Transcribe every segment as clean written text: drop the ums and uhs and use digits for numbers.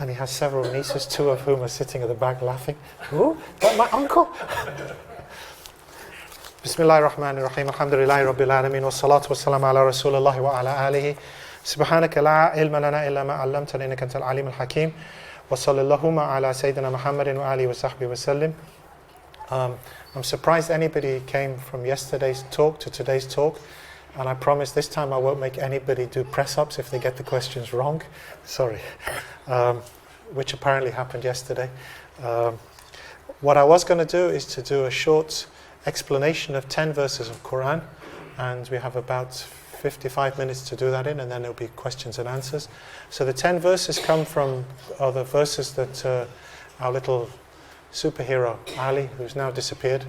And he has several nieces, two of whom are sitting at the back laughing. Who? That my uncle? Bismillahir Rahmanir Rahim. Alhamdulillahi Rabbil Alameen. Wassalatu wassalamu ala Rasulillahi wa ala alihi. Subhanaka la ilma lana illa ma 'allamtana innaka antal alimul hakim. Wa sallallahu ala Sayyidina Muhammadin wa alihi wa sahbihi wa sallim. I'm surprised anybody came from yesterday's talk to today's talk. And I promise this time I won't make anybody do press-ups if they get the questions wrong. Sorry. Which apparently happened yesterday. What I was going to do is to do a short explanation of 10 verses of Quran. And we have about 55 minutes to do that in, and then there'll be questions and answers. So the 10 verses come from the verses that our little superhero, Ali, who's now disappeared,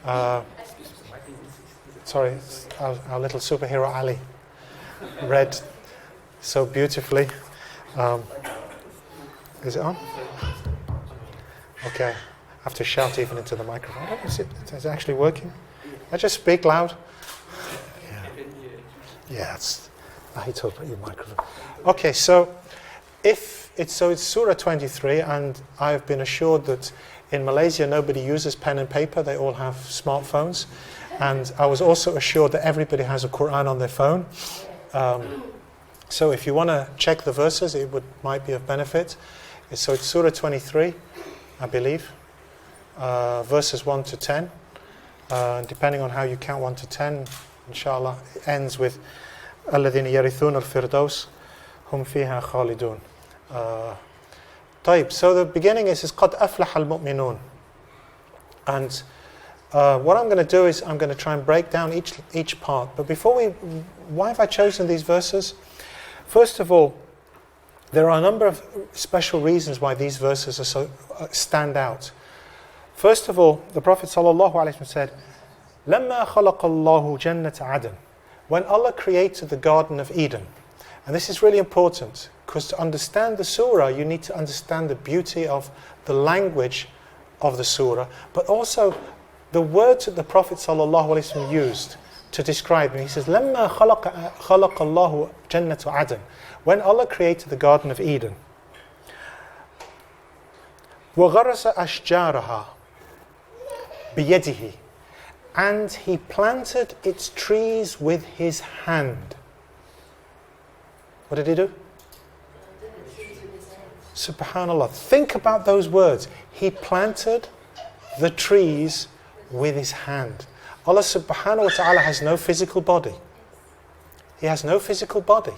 our little superhero Ali read so beautifully. Is it on? Okay, I have to shout even into the microphone. Is it actually working? I just speak loud. Yeah, I hate to open your microphone. Okay, so it's Surah 23, and I've been assured that in Malaysia nobody uses pen and paper; they all have smartphones. And I was also assured that everybody has a Quran on their phone. So if you want to check the verses, might be of benefit. So it's Surah 23, I believe, verses 1 to 10. Depending on how you count 1 to 10, inshallah, it ends with الَّذِينَ يَرِثُونَ الْفِرْدَوْسَ هُمْ فِيهَا خَالِدُونَ. So the beginning is قَدْ أَفْلَحَ الْمُؤْمِنُونَ. And what I'm going to do is I'm going to try and break down each part. But why have I chosen these verses? First of all, there are a number of special reasons why these verses are stand out. First of all, the Prophet ﷺ said, لَمَّا خَلَقَ اللَّهُ جَنَّةَ عَدَنٍ. When Allah created the Garden of Eden. And this is really important, because to understand the surah, you need to understand the beauty of the language of the surah, but also the words that the Prophet ﷺ used to describe him. He says, لَمَّا خَلَقَ اللَّهُ جَنَّةَ عَدَنٍ. When Allah created the Garden of Eden. وَغَرَسَ أَشْجَارَهَا بِيَدِهِ. And He planted its trees with His hand. What did He do? Subhanallah. Think about those words. He planted the trees with His hand. Allah subhanahu wa ta'ala has no physical body. He has no physical body.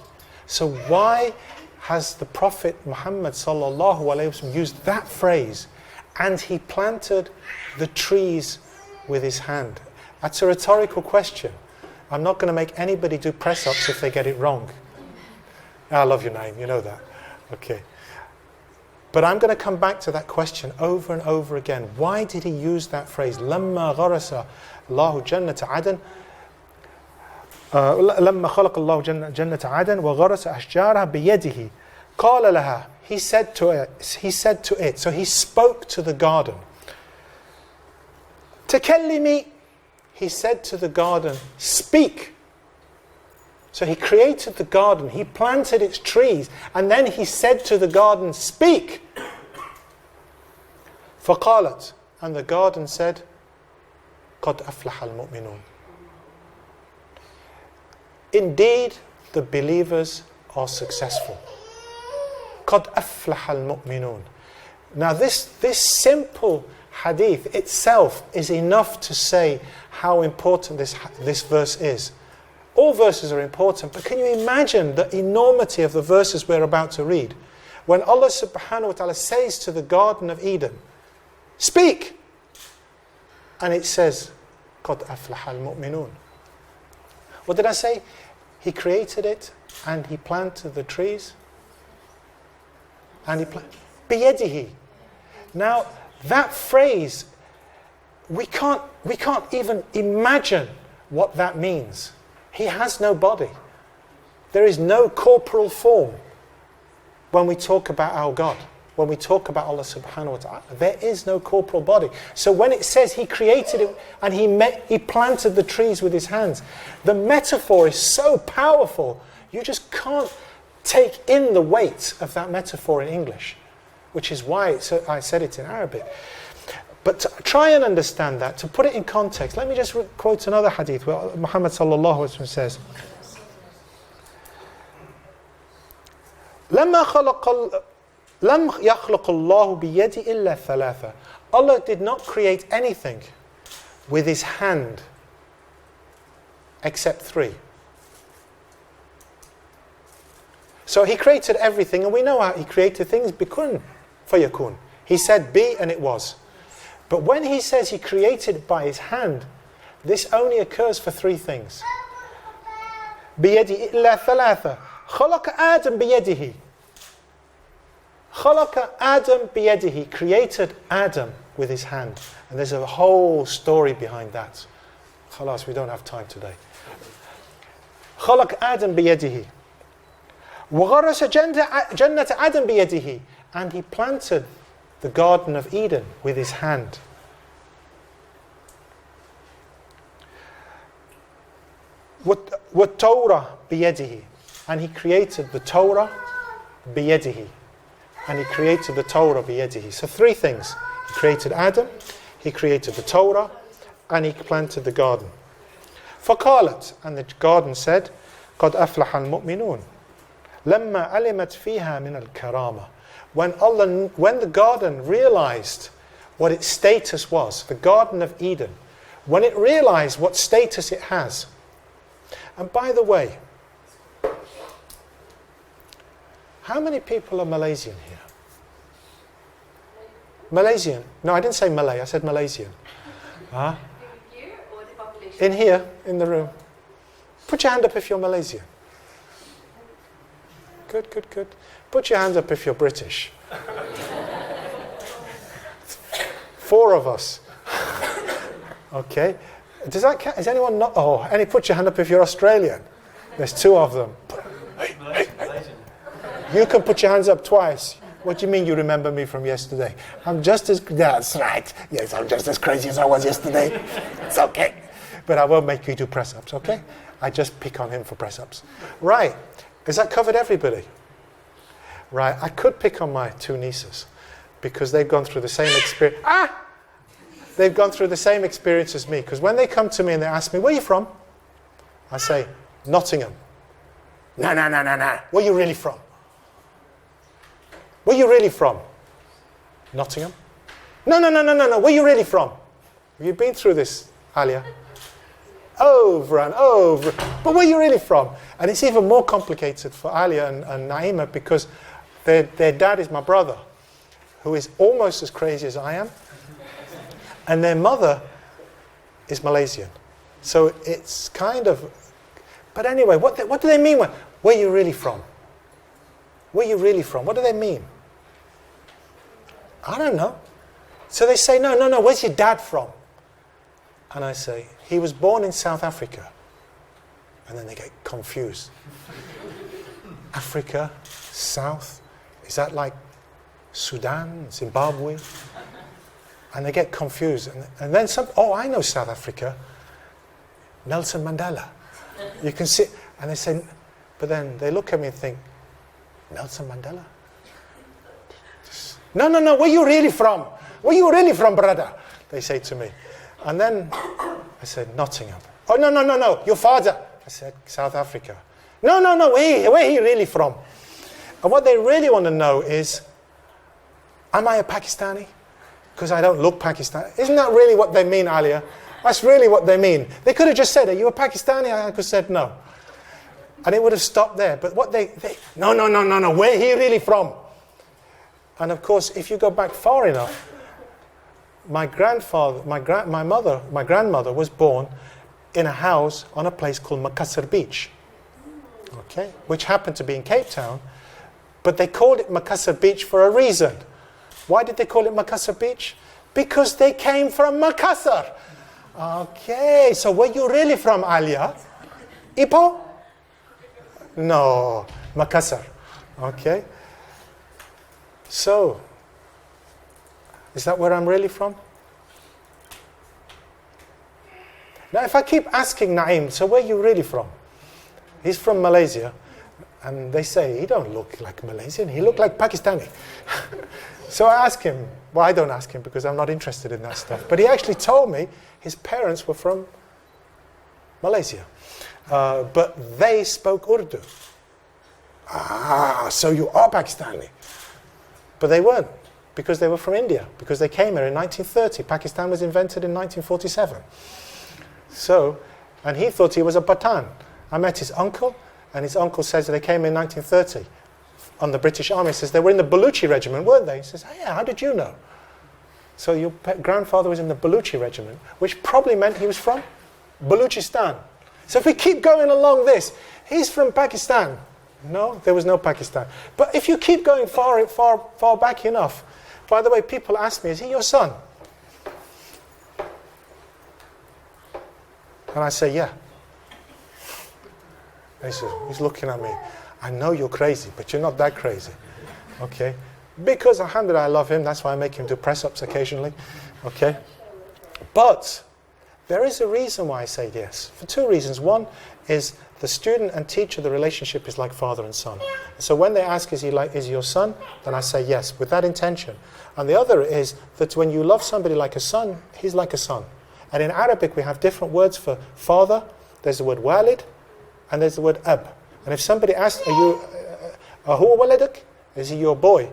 So why has the Prophet Muhammad sallallahu alayhi wa sallam used that phrase? And He planted the trees with His hand. That's a rhetorical question. I'm not going to make anybody do press-ups if they get it wrong. I love your name, you know that. Okay. But I'm going to come back to that question over and over again. Why did He use that phrase? لَمَّا غَرَسَ اللَّهُ جَنَّةَ عَدَنٍ لَمَّا خَلَقَ اللَّهُ جَنَّةَ عَدَنٍ وَغَرَسَ أَشْجَارَهَا بِيَدِهِ قَالَ لَهَا. He said to it. So He spoke to the garden. تَكَلِّمِي. He said to the garden, speak. So He created the garden, He planted its trees, and then He said to the garden, speak. فَقَالَتْ. And the garden said, قَدْ أَفْلَحَ الْمُؤْمِنُونَ. Indeed, the believers are successful. قَدْ أَفْلَحَ الْمُؤْمِنُونَ. Now this simple hadith itself is enough to say how important this verse is. All verses are important, but can you imagine the enormity of the verses we're about to read? When Allah subhanahu wa ta'ala says to the Garden of Eden, speak! And it says, قَدْ أَفْلَحَ الْمُؤْمِنُونَ. What did I say? He created it, and He planted the trees, and He planted بِيَدِهِ. Now, that phrase, we can't even imagine what that means. He has no body. There is no corporal form when we talk about our God, when we talk about Allah subhanahu wa ta'ala. There is no corporal body. So when it says He created it and He planted the trees with His hands, the metaphor is so powerful, you just can't take in the weight of that metaphor in English, which is why I said it in Arabic. But to try and understand that, to put it in context, let me just quote another hadith where Muhammad sallallahu alaihi wasallam says, لم يخلق الله بيدي إلا ثلاثة. Allah did not create anything with his hand except three. So he created everything, and we know how he created things. Bikun fayakun. He said be, and it was. But when he says he created by his hand, this only occurs for three things. بيدي إلا ثلاثة. خلق آدم بيده. خلق آدم بيده. Created Adam with his hand. And there's a whole story behind that. Khalas, we don't have time today. خلق آدم بيده. وغرس جنة عدن بيده. And he planted the Garden of Eden with his hand. وَالتَّوْرَةَ بِيَدِهِ. And he created the Torah بِيَدِهِ. And he created the Torah بِيَدِهِ. So three things. He created Adam, he created the Torah, and he planted the garden. فَقَالَتْ. And the garden said, قَدْ أَفْلَحَ الْمُؤْمِنُونَ لَمَّا عَلِمَتْ فِيهَا مِنَ الْكَرَامَةِ. When the garden realized what its status was, the Garden of Eden, when it realized what status it has. And by the way, how many people are Malaysian here? Malaysian? No, I didn't say Malay, I said Malaysian. Huh? Here or the population? In here, in the room. Put your hand up if you're Malaysian. Good, good, good. Put your hand up if you're British. 4 of us. Okay. Does that count? Is anyone not? Oh, any put your hand up if you're Australian. There's 2 of them. Hey, hey, hey. You can put your hands up twice. What do you mean you remember me from yesterday? I'm just as... That's right. Yes, I'm just as crazy as I was yesterday. It's okay. But I won't make you do press-ups, okay? I just pick on him for press-ups. Right. Has that covered everybody? Right. I could pick on my 2 nieces because they've gone through the same experience. They've gone through the same experience as me. Because when they come to me and they ask me, where are you from? I say, Nottingham. No. Where are you really from? Where are you really from? Nottingham. No. Where are you really from? Have you been through this, Alia? Over and over. But where are you really from? And it's even more complicated for Alia and Naima because their dad is my brother, who is almost as crazy as I am. And their mother is Malaysian. So it's kind of... But anyway, what do they mean? Where are you really from? Where are you really from? What do they mean? I don't know. So they say, no, where's your dad from? And I say, he was born in South Africa. And then they get confused. Africa, South, is that like Sudan, Zimbabwe? And they get confused. And then I know South Africa. Nelson Mandela. You can see, and they say, but then they look at me and think, Nelson Mandela? No, where are you really from? Where are you really from, brother? They say to me. And then I said, Nottingham. Oh, no, your father. I said, South Africa. No, where are you really from? And what they really want to know is, am I a Pakistani? Because I don't look Pakistani. Isn't that really what they mean, Alia? That's really what they mean. They could have just said, are you a Pakistani? I could have said no. And it would have stopped there. But what no, where are you really from? And of course, if you go back far enough, my grandmother was born in a house on a place called Makassar Beach, okay, which happened to be in Cape Town, but they called it Makassar Beach for a reason. Why did they call it Makassar Beach? Because they came from Makassar. Okay, so where you really from, Alia? Ipoh? No, Makassar. Okay. So, is that where I'm really from? Now, if I keep asking Naeem, so where are you really from? He's from Malaysia. And they say, he don't look like Malaysian, he looked like Pakistani. So I asked him, well, I don't ask him because I'm not interested in that stuff. But he actually told me his parents were from Malaysia. But they spoke Urdu. Ah, so you are Pakistani. But they weren't, because they were from India, because they came here in 1930. Pakistan was invented in 1947. So, and he thought he was a Pathan. I met his uncle, and his uncle says that they came in 1930 on the British Army. He says they were in the Baluchi regiment, weren't they? He says, oh, yeah, how did you know? So your grandfather was in the Baluchi regiment, which probably meant he was from Baluchistan. So if we keep going along this, he's from Pakistan. No, there was no Pakistan. But if you keep going far back enough, by the way, people ask me, is he your son? And I say, yeah. And he's looking at me. I know you're crazy, but you're not that crazy. Okay? Because, alhamdulillah, I love him. That's why I make him do press-ups occasionally. Okay? But there is a reason why I say yes. For two reasons. One is the student and teacher, the relationship is like father and son. So when they ask, is he your son? Then I say yes, with that intention. And the other is that when you love somebody like a son, he's like a son. And in Arabic, we have different words for father. There's the word walid, and there's the word ab. And if somebody asks, are you, huwa waladak? Is he your boy?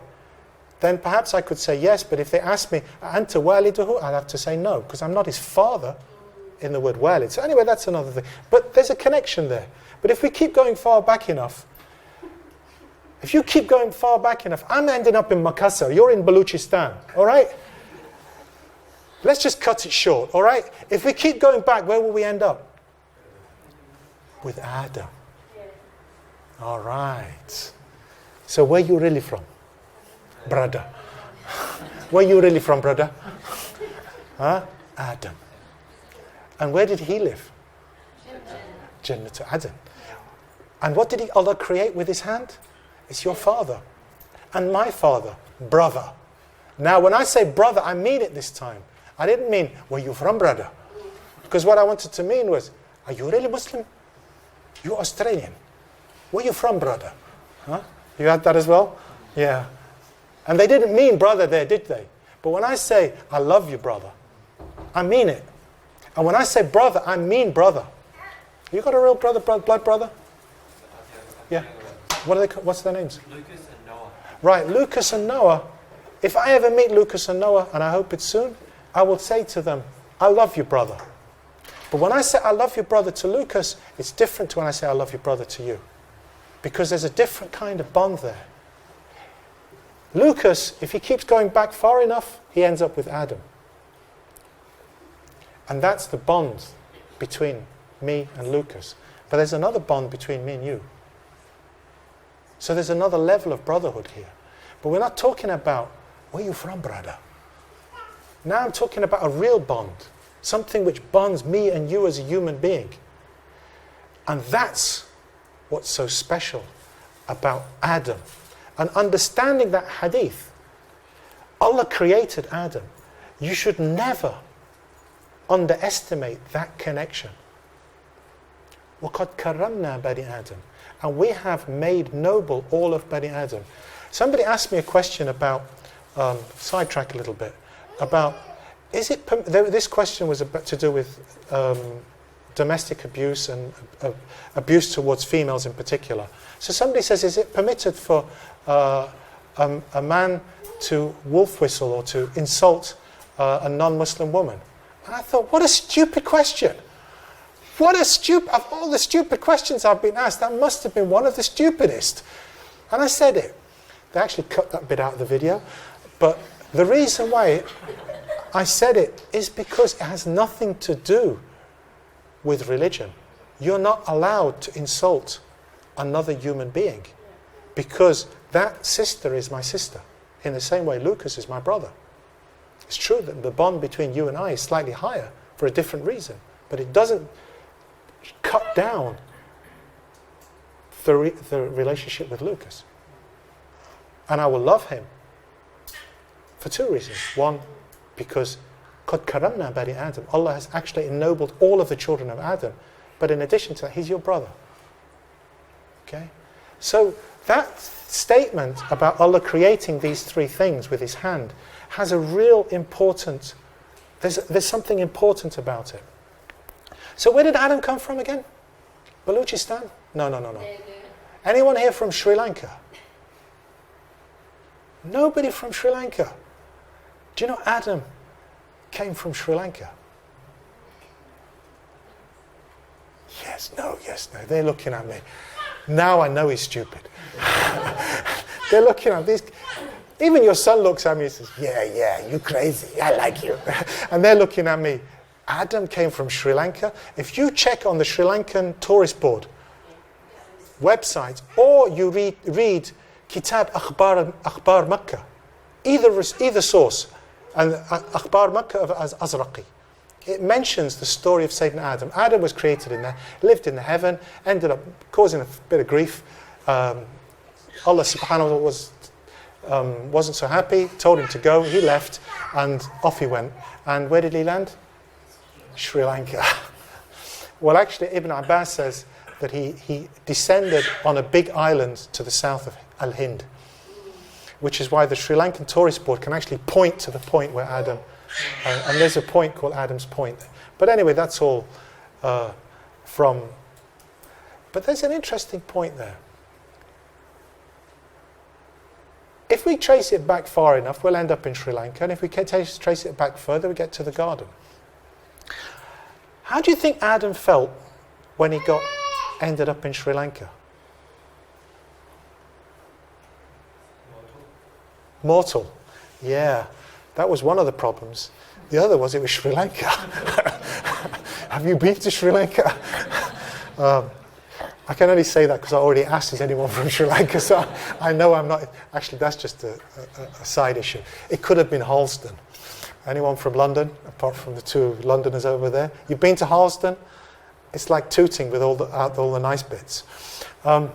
Then perhaps I could say yes, but if they ask me, anta waliduhu, I'll have to say no, because I'm not his father in the word walid. So anyway, that's another thing. But there's a connection there. But if we keep going far back enough, if you keep going far back enough, I'm ending up in Makassar, you're in Baluchistan, all right? Let's just cut it short, all right? If we keep going back, where will we end up? With Adam. All right. So where you really from? Brother. Where you really from, brother? Huh? Adam. And where did he live? Jannat Aden. And what did Allah create with his hand? It's your father. And my father, brother. Now when I say brother, I mean it this time. I didn't mean, where you from, brother? Because what I wanted to mean was, are you really Muslim? You're Australian. Where you from, brother? Huh? You had that as well? Yeah. And they didn't mean brother there, did they? But when I say, I love you, brother, I mean it. And when I say brother, I mean brother. You got a real brother, blood brother? Yeah. What's their names? Lucas and Noah. Right, Lucas and Noah. If I ever meet Lucas and Noah, and I hope it's soon, I will say to them, I love you, brother. But when I say I love you, brother, to Lucas, it's different to when I say I love you, brother, to you. Because there's a different kind of bond there. Lucas, if he keeps going back far enough, he ends up with Adam. And that's the bond between me and Lucas. But there's another bond between me and you. So there's another level of brotherhood here. But we're not talking about, where are you from, brother? Now I'm talking about a real bond. Something which bonds me and you as a human being. And that's what's so special about Adam. And understanding that hadith, Allah created Adam. You should never underestimate that connection. وَقَدْ كَرَّمْنَا بَنِي Adam. And we have made noble all of Bani Adam. Somebody asked me a question about, sidetrack a little bit, about, this question was about to do with domestic abuse and abuse towards females in particular. So somebody says, is it permitted for a man to wolf whistle or to insult a non-Muslim woman? And I thought, what a stupid question. Of all the stupid questions I've been asked, that must have been one of the stupidest. And I said it. They actually cut that bit out of the video. But the reason why I said it is because it has nothing to do with religion. You're not allowed to insult another human being because that sister is my sister. In the same way, Lucas is my brother. It's true that the bond between you and I is slightly higher for a different reason, but it doesn't cut down the relationship with Lucas. And I will love him for two reasons. One, because قَدْ كَرَّمْنَا بَنِي Adam. Allah has actually ennobled all of the children of Adam. But in addition to that, he's your brother. Okay? So that statement about Allah creating these three things with his hand has a real important, there's something important about it. So where did Adam come from again? Balochistan? No. Anyone here from Sri Lanka? Nobody from Sri Lanka. Do you know Adam came from Sri Lanka? Yes, no. They're looking at me. Now I know he's stupid. They're looking at these. Even your son looks at me and says, yeah, you crazy. I like you. And they're looking at me. Adam came from Sri Lanka. If you check on the Sri Lankan tourist board website, or you read Kitab Akhbar Makkah, either source, and Akhbar Makkah of Azraqi, it mentions the story of Sayyidina Adam. Adam was created in there, lived in the heaven, ended up causing a bit of grief. Allah subhanahu wa ta'ala wasn't so happy, told him to go, he left, and off he went. And where did he land? Sri Lanka. Well, actually, Ibn Abbas says that he descended on a big island to the south of Al-Hind, which is why the Sri Lankan tourist board can actually point to the point where Adam, and there's a point called Adam's Point. But anyway, that's all from, but there's an interesting point there. If we trace it back far enough, we'll end up in Sri Lanka, and if we trace it back further, we get to the garden. How do you think Adam felt when he ended up in Sri Lanka? Mortal. Yeah, that was one of the problems. The other was it was Sri Lanka. Have you been to Sri Lanka? I can only say that because I already asked, is anyone from Sri Lanka? So I know I'm not. Actually, that's just a side issue. It could have been Harlesden. Anyone from London, apart from the two Londoners over there? You've been to Harlesden? It's like Tooting with all the nice bits. Do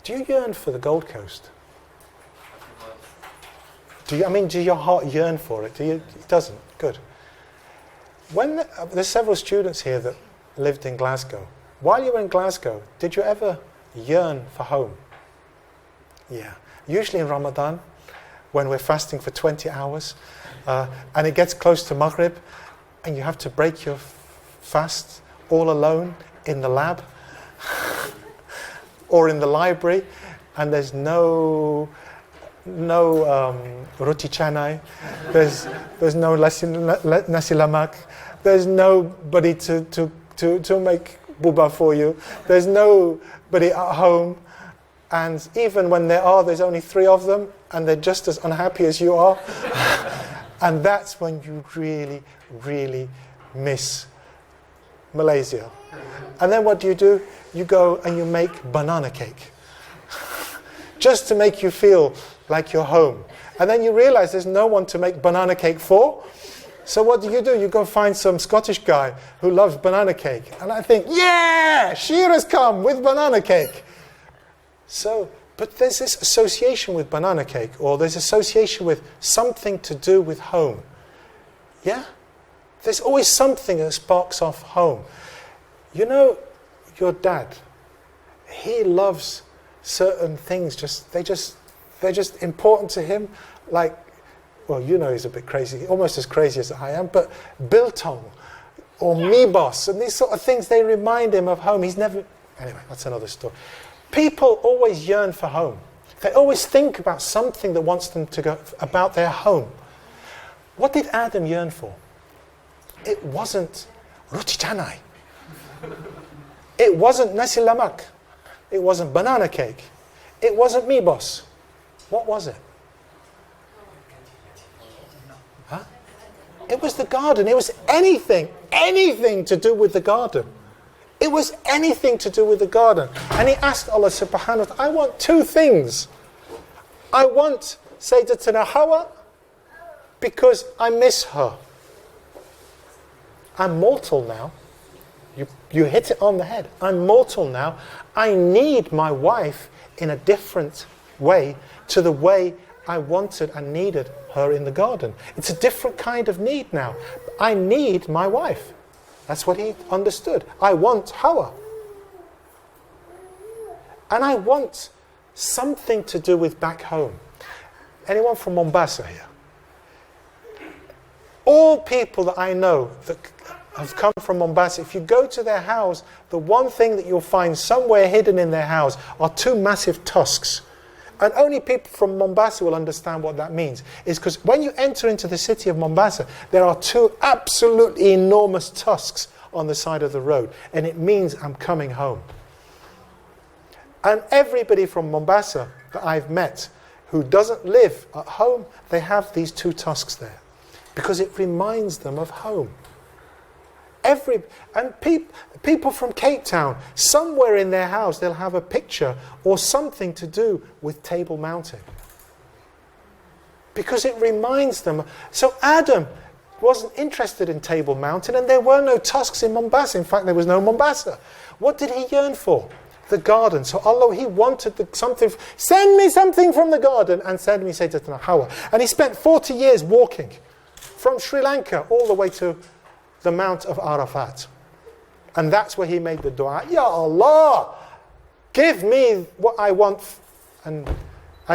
you yearn for the Gold Coast? Does your heart yearn for it? It doesn't. Good. There's several students here that lived in Glasgow. While you were in Glasgow, did you ever yearn for home? Yeah. Usually in Ramadan, when we're fasting for 20 hours, and it gets close to Maghrib, and you have to break your fast all alone in the lab or in the library, and there's no roti canai, there's no nasi lemak, there's nobody to make buba for you, there's nobody at home, and even when there's only 3 of them, and they're just as unhappy as you are. And that's when you really, really miss Malaysia. And then what do? You go and you make banana cake. Just to make you feel like you're home. And then you realize there's no one to make banana cake for. So what do? You go find some Scottish guy who loves banana cake. And I think, yeah, Shira's come with banana cake. So, but there's this association with banana cake, or there's association with something to do with home. Yeah? There's always something that sparks off home. You know, your dad, he loves certain things, they're just important to him. Like, well, you know he's a bit crazy, almost as crazy as I am, but biltong or mibos and these sort of things, they remind him of home. Anyway, that's another story. People always yearn for home. They always think about something that wants them to go about their home. What did Adam yearn for? It wasn't roti canai. It wasn't nasi lemak. It wasn't banana cake. It wasn't mibos. What was it? Huh? It was the garden. It was anything to do with the garden. It was anything to do with the garden. And he asked Allah subhanahu wa ta'ala, I want 2 things. I want Sayyidatuna Hawa because I miss her. I'm mortal now. You hit it on the head. I'm mortal now. I need my wife in a different way to the way I wanted and needed her in the garden. It's a different kind of need now. I need my wife. That's what he understood. I want Hawa. And I want something to do with back home. Anyone from Mombasa here? All people that I know that have come from Mombasa, if you go to their house, the one thing that you'll find somewhere hidden in their house are two massive tusks. And only people from Mombasa will understand what that means. Is because when you enter into the city of Mombasa, there are two absolutely enormous tusks on the side of the road. And it means I'm coming home. And everybody from Mombasa that I've met who doesn't live at home, they have these two tusks there. Because it reminds them of home. People from Cape Town, somewhere in their house, they'll have a picture or something to do with Table Mountain. Because it reminds them. So Adam wasn't interested in Table Mountain, and there were no tusks in Mombasa. In fact, there was no Mombasa. What did he yearn for? The garden. So Allah, he wanted something. Send me something from the garden, and send me Sayyidatuna Hawa. And he spent 40 years walking from Sri Lanka all the way to the Mount of Arafat. And that's where he made the dua. Ya Allah, give me what I want. And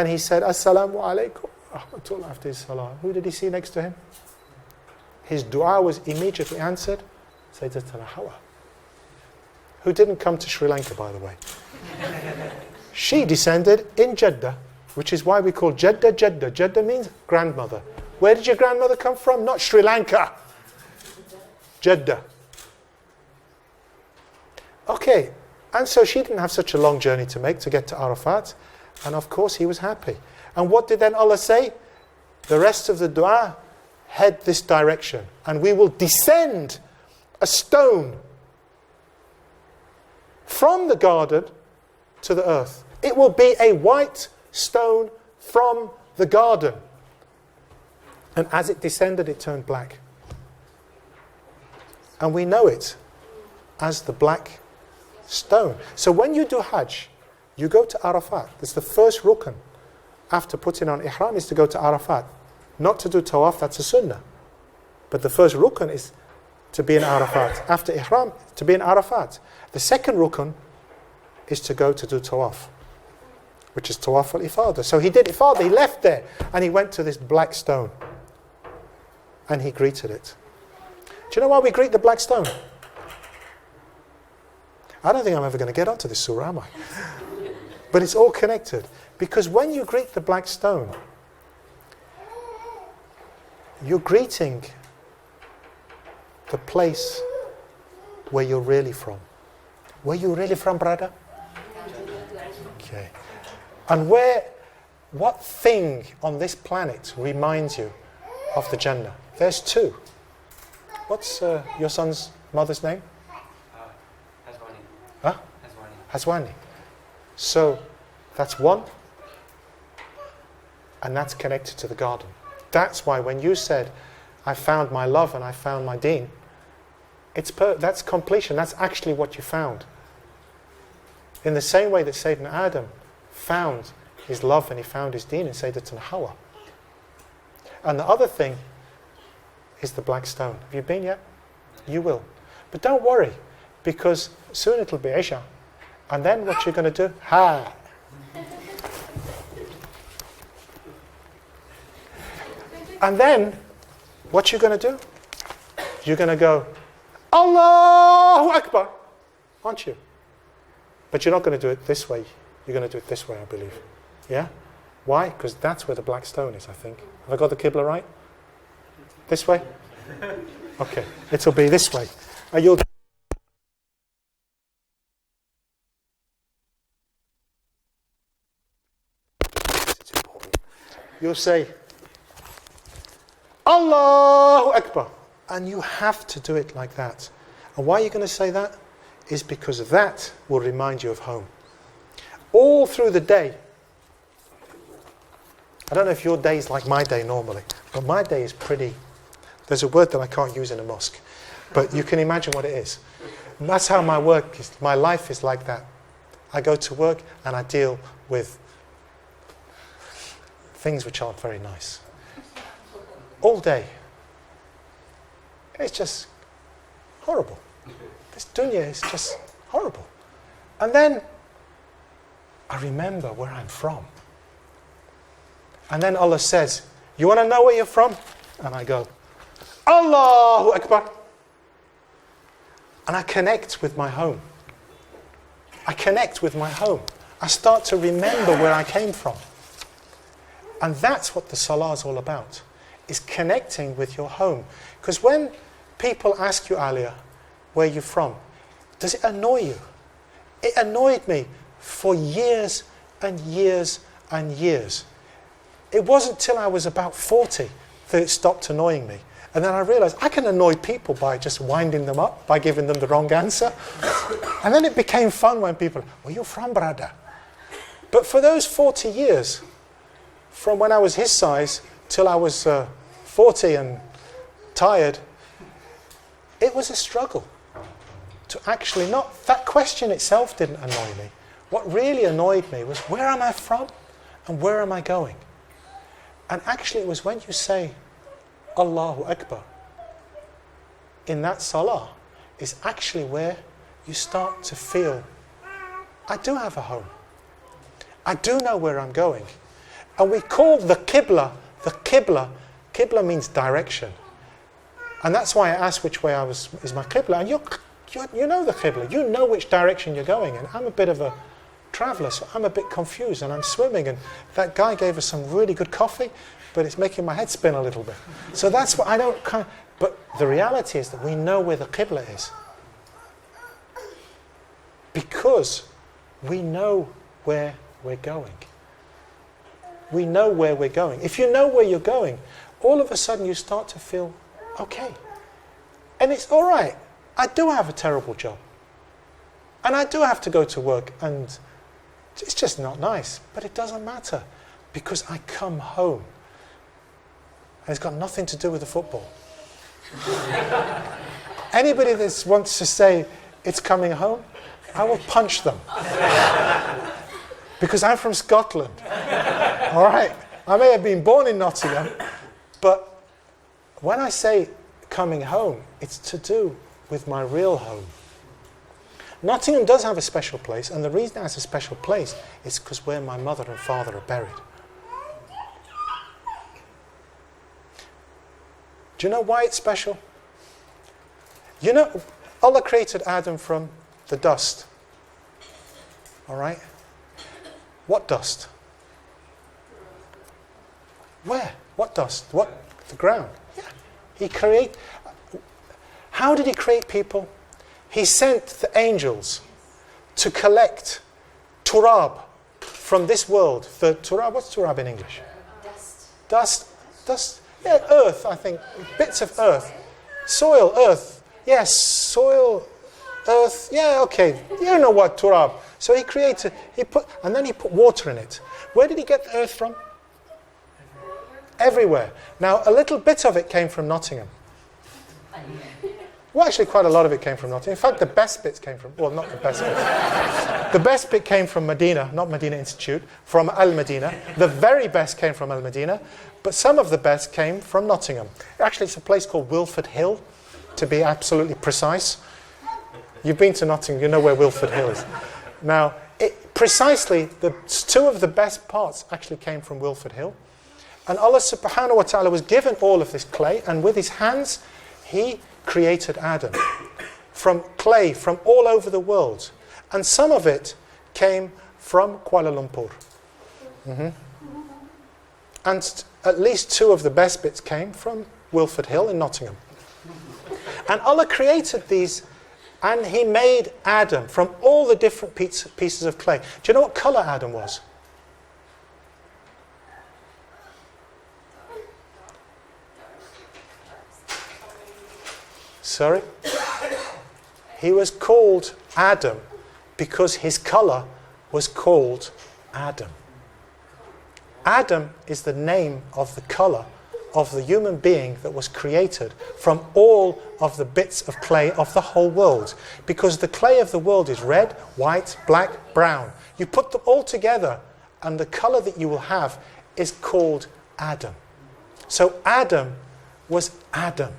he said, Assalamu alaikum. After his salah. Who did he see next to him? His dua was immediately answered. Sayyidatuna Hawa. Who didn't come to Sri Lanka, by the way. She descended in Jeddah, which is why we call Jeddah Jeddah. Jeddah means grandmother. Where did your grandmother come from? Not Sri Lanka. Jeddah. Okay, and so she didn't have such a long journey to make to get to Arafat. And of course he was happy. And what did then Allah say? The rest of the dua, head this direction. And we will descend a stone from the garden to the earth. It will be a white stone from the garden. And as it descended, it turned black. And we know it as the black stone. So when you do Hajj, you go to Arafat. It's the first rukn after putting on ihram is to go to Arafat. Not to do tawaf, that's a sunnah. But the first rukn is to be in Arafat. After ihram, to be in Arafat. The second rukn is to go to do tawaf, which is tawaf al-ifadah. So he did ifadah, he left there, and he went to this black stone. And he greeted it. Do you know why we greet the black stone? I don't think I'm ever going to get onto this surah, am I? But it's all connected. Because when you greet the black stone, you're greeting the place where you're really from. Where you really from, brother? Okay. And what thing on this planet reminds you of the Jannah? There's two. What's your son's mother's name? Haswani. Huh? Haswani. Haswani. So that's one, and that's connected to the garden. That's why when you said, I found my love and I found my deen, that's completion. That's actually what you found. In the same way that Sayyidina Adam found his love and he found his deen in Sayyidatuna Hawa. And the other thing is the black stone. Have you been yet? You will. But don't worry, because soon it'll be Isha. And then what you're going to do? Ha! And then, what you're going to do? You're going to go, Allahu Akbar, aren't you? But you're not going to do it this way. You're going to do it this way, I believe. Yeah? Why? Because that's where the black stone is, I think. Have I got the Qibla right? This way? Okay, it'll be this way. You'll say, Allahu Akbar. And you have to do it like that. And why are you going to say that? Is because that will remind you of home. All through the day. I don't know if your day is like my day normally, but my day is pretty... There's a word that I can't use in a mosque, but you can imagine what it is. And that's how my work is. My life is like that. I go to work and I deal with things which aren't very nice. All day. It's just horrible. This dunya is just horrible. And then I remember where I'm from. And then Allah says, you want to know where you're from? And I go, Allahu Akbar. And I connect with my home. I connect with my home. I start to remember where I came from. And that's what the salah is all about, is connecting with your home. Because when people ask you, Alia, where you're from, does it annoy you? It annoyed me for years and years and years. It wasn't till I was about 40 that it stopped annoying me. And then I realized I can annoy people by just winding them up, by giving them the wrong answer. And then it became fun when people, where you from, brother? But for those 40 years, from when I was his size till I was 40 and tired, it was a struggle to actually not, that question itself didn't annoy me. What really annoyed me was, where am I from and where am I going? And actually it was when you say, Allahu Akbar, in that salah, is actually where you start to feel, I do have a home. I do know where I'm going. And we call the Qibla, Qibla means direction. And that's why I asked which way is my Qibla. And you know the Qibla, you know which direction you're going in. I'm a bit of a traveller, so I'm a bit confused and I'm swimming, and that guy gave us some really good coffee, but it's making my head spin a little bit. So that's what I don't but the reality is that we know where the Qibla is. Because we know where we're going. We know where we're going. If you know where you're going, all of a sudden you start to feel okay. And it's all right. I do have a terrible job. And I do have to go to work, and it's just not nice. But it doesn't matter, because I come home. And it's got nothing to do with the football. Anybody that wants to say it's coming home, I will punch them. Because I'm from Scotland. All right? I may have been born in Nottingham, but when I say coming home, it's to do with my real home. Nottingham does have a special place, and the reason it has a special place is because where my mother and father are buried. Do you know why it's special? You know, Allah created Adam from the dust. All right? What dust? Where? What dust? What? The ground. Yeah. How did he create people? He sent the angels to collect turab from this world. The turab, what's turab in English? Dust. Yeah, earth, I think. Bits of earth. Soil, earth. Yes, soil, earth. Yeah, okay. You know what turab. So he put water in it. Where did he get the earth from? Everywhere. Now, a little bit of it came from Nottingham. Well, actually, quite a lot of it came from Nottingham. In fact, the best bits came from, well, not the best bits. The best bit came from Madina, not Madina Institute, from Al-Madina. The very best came from Al-Madina, but some of the best came from Nottingham. Actually, it's a place called Wilford Hill, to be absolutely precise. You've been to Nottingham, you know where Wilford Hill is. Now, precisely, two of the best parts actually came from Wilford Hill. And Allah subhanahu wa ta'ala was given all of this clay, and with his hands, he created Adam from clay from all over the world. And some of it came from Kuala Lumpur. And at least two of the best bits came from Wilford Hill in Nottingham. And Allah created these, and he made Adam from all the different pieces of clay. Do you know what colour Adam was? Sorry? He was called Adam because his colour was called Adam. Adam is the name of the colour of the human being that was created from all of the bits of clay of the whole world. Because the clay of the world is red, white, black, brown. You put them all together and the colour that you will have is called Adam. So Adam was Adam.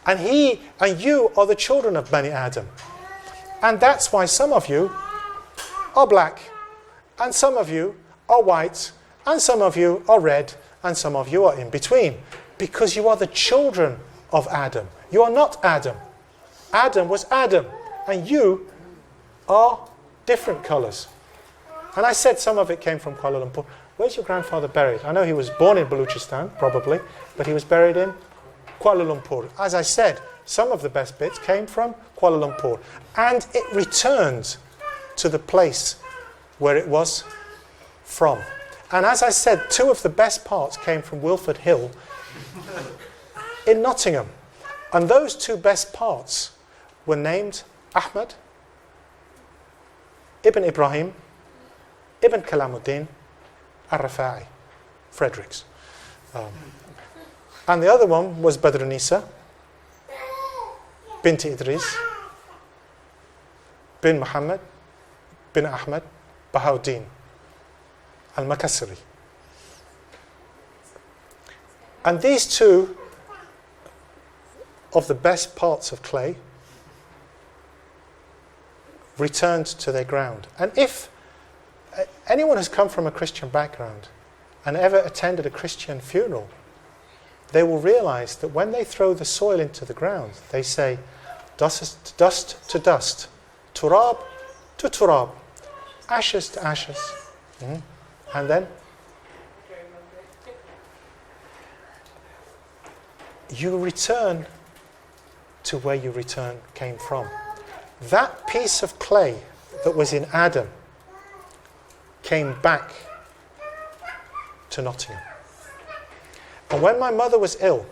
And he and you are the children of Bani Adam. And that's why some of you are black, and some of you are white, and some of you are red, and some of you are in between. Because you are the children of Adam. You are not Adam. Adam was Adam, and you are different colours. And I said some of it came from Kuala Lumpur. Where's your grandfather buried? I know he was born in Balochistan, probably, but he was buried in Kuala Lumpur. As I said, some of the best bits came from Kuala Lumpur. And it returned to the place where it was from. And as I said, two of the best parts came from Wilford Hill in Nottingham. And those two best parts were named Ahmad, Ibn Ibrahim, Ibn Kalamuddin, Ar-Rafa'i, Fredericks. And the other one was Badrunisa, bint Idris, bin Muhammad, bin Ahmad, Bahauddin, Al-Makassari. And these two of the best parts of clay returned to their ground. And if anyone has come from a Christian background and ever attended a Christian funeral, they will realize that when they throw the soil into the ground, they say, dust to dust, turab to turab, ashes to ashes. And then you return to where you came from. That piece of clay that was in Adam came back to Nottingham. And when my mother was ill,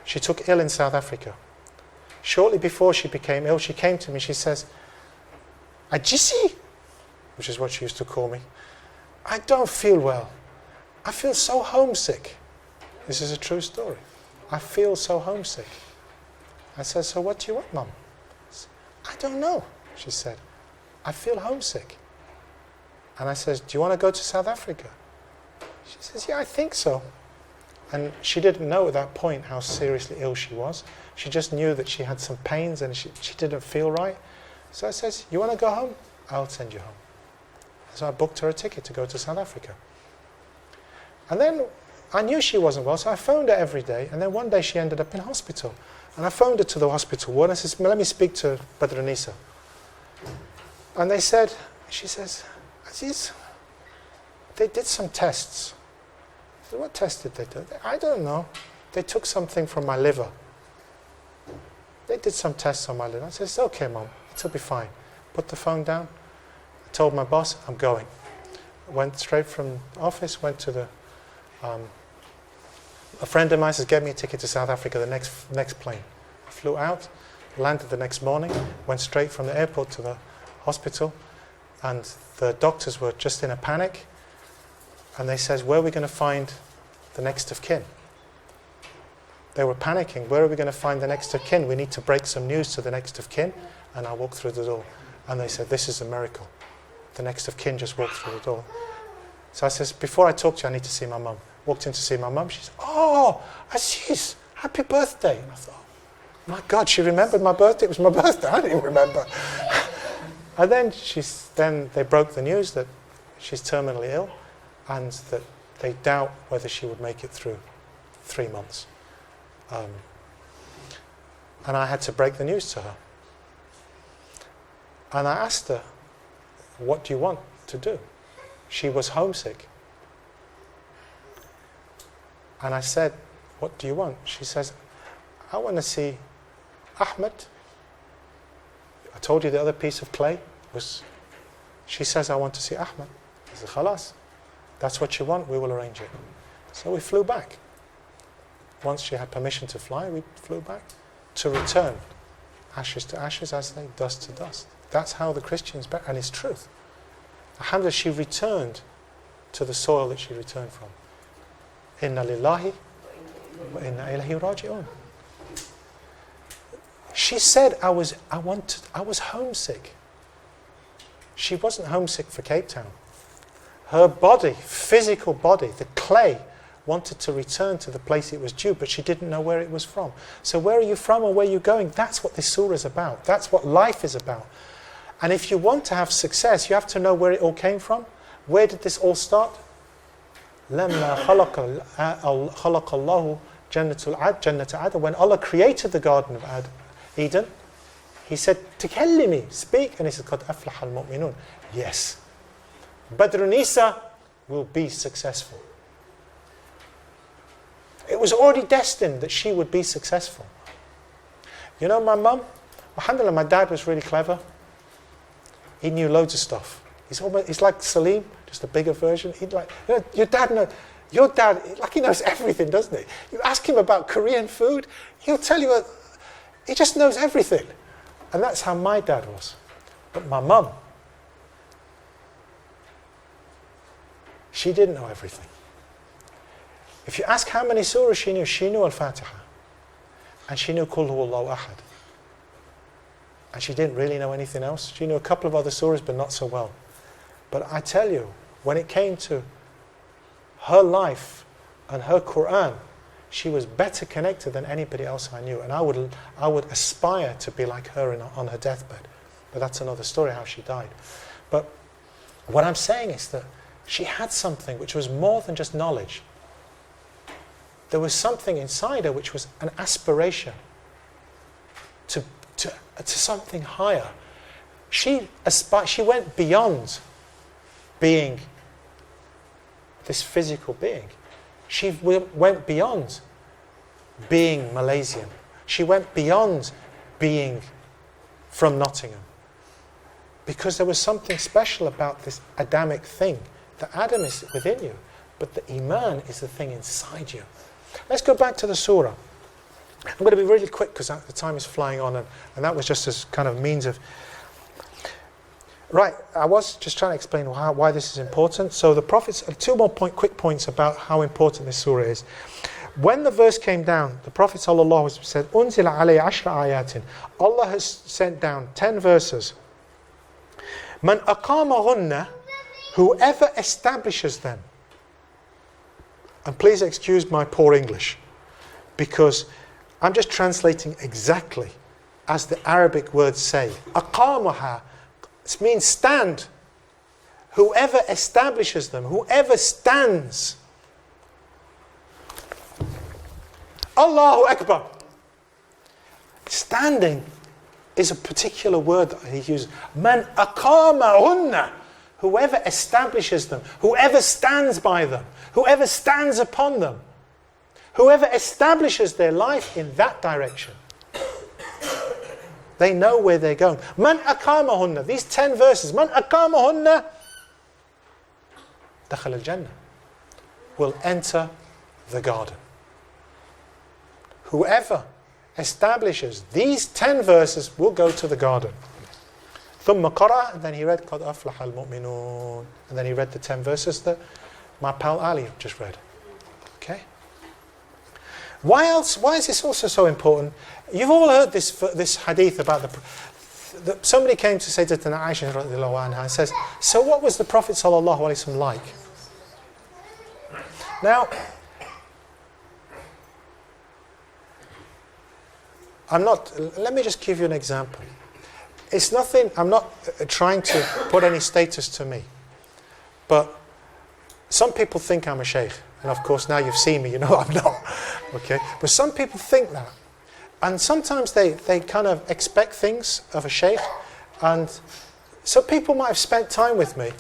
she took ill in South Africa. Shortly before she became ill, she came to me, she says, Ajisi, which is what she used to call me, I don't feel well. I feel so homesick. This is a true story. I feel so homesick. I said, so what do you want, Mum? I don't know, she said. I feel homesick. And I said, do you want to go to South Africa? She says, yeah, I think so. And she didn't know at that point how seriously ill she was. She just knew that she had some pains and she didn't feel right. So I said, you want to go home? I'll send you home. So I booked her a ticket to go to South Africa. And then I knew she wasn't well, so I phoned her every day. And then one day she ended up in hospital. And I phoned her to the hospital ward and I said, let me speak to Badrunisa. And she says, Aziz, they did some tests. I said, what test did they do? I don't know. They took something from my liver. They did some tests on my liver. I said, it's okay, Mum. It'll be fine. Put the phone down. I told my boss, I'm going. I went straight from the office, went to the... a friend of mine says, get me a ticket to South Africa, the next plane. I flew out, landed the next morning, went straight from the airport to the hospital, and the doctors were just in a panic, and they says, where are we going to find the next of kin? They were panicking. Where are we going to find the next of kin? We need to break some news to the next of kin. And I walked through the door, and they said, this is a miracle. The next of kin just walked through the door. So I says, before I talk to you, I need to see my mum. Walked in to see my mum. She said, oh, Aziz, happy birthday. And I thought, my God, she remembered my birthday. It was my birthday. I didn't remember. And then they broke the news that she's terminally ill and that they doubt whether she would make it through 3 months. And I had to break the news to her. And I asked her, what do you want to do? She was homesick. And I said, what do you want? She says, I want to see Ahmed. I told you the other piece of clay was... She says, I want to see Ahmed. I said, khalas. That's what you want, we will arrange it. So we flew back. Once she had permission to fly, we flew back to return. Ashes to ashes, as they, dust to dust. That's how the Christians, and it's truth. Alhamdulillah, she returned to the soil that she returned from. Inna lillahi wa inna ilayhi raji'un. She said, I was homesick. She wasn't homesick for Cape Town. Her body, physical body, the clay, wanted to return to the place it was due, but she didn't know where it was from. So where are you from or where are you going? That's what this surah is about. That's what life is about. And if you want to have success, you have to know where it all came from. Where did this all start? لَمَّا خَلَقَ اللَّهُ جَنَّةَ عَدْنٍ. When Allah created the Garden of Eden, He said, تَكَلِّمِي, speak. And He said, قَدْ أَفْلَحَ الْمُؤْمِنُونَ. Yes. Badr Nisa will be successful. It was already destined that she would be successful. You know, my mum, alhamdulillah, my dad was really clever. He knew loads of stuff. He's like Salim, just a bigger version. He'd like, you know, your dad, like he knows everything, doesn't he? You ask him about Korean food, he'll tell you, he just knows everything. And that's how my dad was. But my mum, she didn't know everything. If you ask how many surahs she knew Al-Fatiha. And she knew Qul Huwallahu Ahad. And she didn't really know anything else. She knew a couple of other surahs, but not so well. But I tell you, when it came to her life and her Quran, she was better connected than anybody else I knew. And I would aspire to be like her on her deathbed. But that's another story, how she died. But what I'm saying is that she had something which was more than just knowledge. There was something inside her which was an aspiration to something higher. She went beyond being this physical being. She went beyond being Malaysian. She went beyond being from Nottingham. Because there was something special about this Adamic thing. The Adam is within you, but the Iman is the thing inside you. Let's go back to the surah. I'm going to be really quick because the time is flying on, and that was just as kind of means of... Right, I was just trying to explain why this is important. So the Prophet's... Two more quick points about how important this surah is. When the verse came down, the Prophet ﷺ said, أُنزِلَ عَلَيْهِ عَشْرَ آيَاتٍ. Allah has sent down 10 verses. مَنْ أَقَامَهُنَّ. Whoever establishes them. And please excuse my poor English, because I'm just translating exactly as the Arabic words say. Aqamaha, it means stand. Whoever establishes them, whoever stands. Allahu Akbar. Standing is a particular word that he uses. Man aqamahunna. Whoever establishes them, whoever stands by them, whoever stands upon them, whoever establishes their life in that direction, they know where they're going. Man aqamahunna, these 10 verses, man aqamahunna, dakhal al-jannah, will enter the garden. Whoever establishes these 10 verses will go to the garden. ثم قرأ, and then he read قد أفلح المؤمنون, and then he read the 10 verses that my pal Ali just read. Okay? Why else? Why is this also so important? You've all heard this hadith about somebody came to Sayyidatina Aisha radiallahu anha and says, so what was the Prophet sallallahu alaihi wasallam like? Now, let me just give you an example. It's nothing, I'm not trying to put any status to me. But some people think I'm a sheikh. And of course now you've seen me, you know I'm not. Okay? But some people think that. And sometimes they kind of expect things of a sheikh. And so people might have spent time with me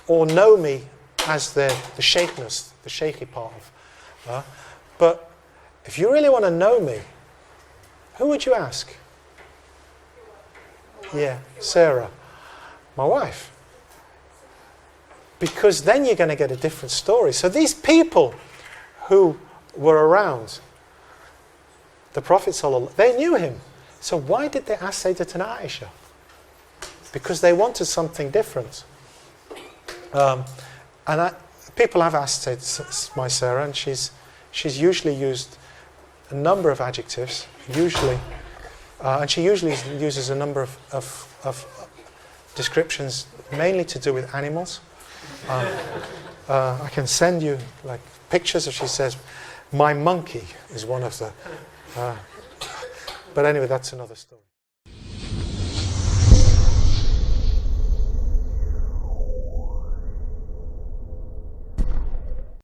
or know me as the sheikhness, the sheikhy part of. But if you really want to know me, who would you ask? Yeah, Sarah, my wife. Because then you're going to get a different story. So these people who were around the Prophet ﷺ, they knew him. So why did they ask Sayyidatina Aisha? Because they wanted something different. People have asked my Sarah, and she's usually used a number of adjectives, and she usually uses a number of descriptions, mainly to do with animals. I can send you like pictures if she says, my monkey is one of the... but anyway, that's another story.